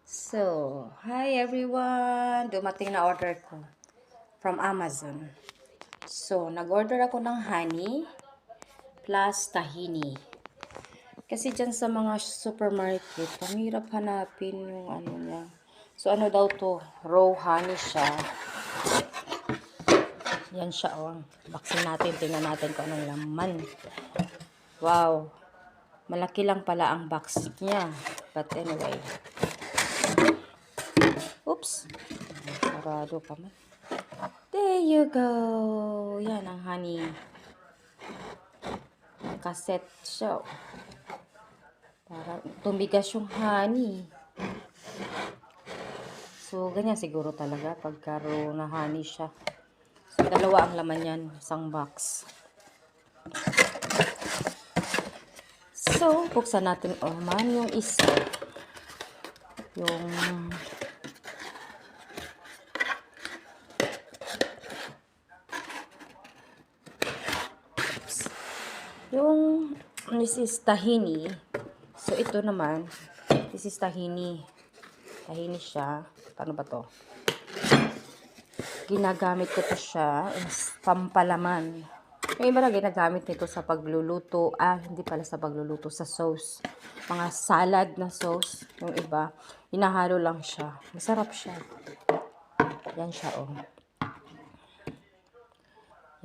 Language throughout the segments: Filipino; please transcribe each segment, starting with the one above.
So, hi everyone! Dumating na order ko from Amazon. So, nag-order ako ng honey plus tahini. Kasi dyan sa mga supermarket, ang hirap hanapin yung ano niya. So, ano daw to? Raw honey siya. Yan siya, oh. Baksin natin, tingnan natin kung anong laman. Wow! Malaki lang pala ang box niya. But anyway. Oops! Sarado pa man. There you go. Yan ang honey. Cassette siya. Para tumigas yung honey. So, ganyan siguro talaga pagkaro na honey siya. So, dalawa ang laman yan. Isang box. So, buksan natin man yung isa. This is tahini. So, ito naman, this is tahini. Tahini siya. Paano ba to? Ginagamit ko to siya is pampalaman. Yung iba na ginagamit nito sa pagluluto. Hindi pala sa pagluluto. Sa sauce. Mga salad na sauce. Yung iba, hinahalo lang siya. Masarap siya. Yan siya, oh.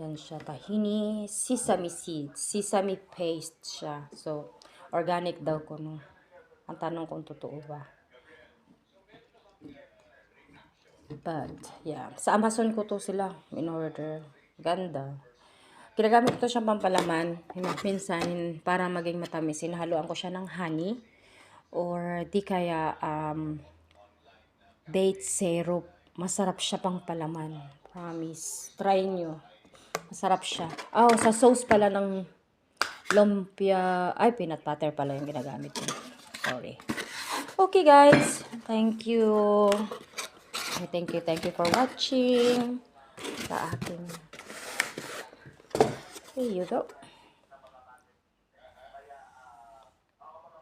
Yan siya, tahini, sesame seeds, sesame paste siya. So, organic daw ko, no. Ang tanong kung totoo ba. But, yeah. Sa Amazon ko to sila in-order. Ganda. Ginagamit ko siyang pampalaman. Minsan, para maging matamis, hinahaluan ko siya ng honey. Or, di kaya, date syrup. Masarap siya pang palaman. Promise. Try nyo. Masarap siya. Sa sauce pala ng lumpia. Peanut butter pala yung ginagamit ko. Sorry. Okay, guys. Thank you. Thank you for watching. Sa akin. Here you go.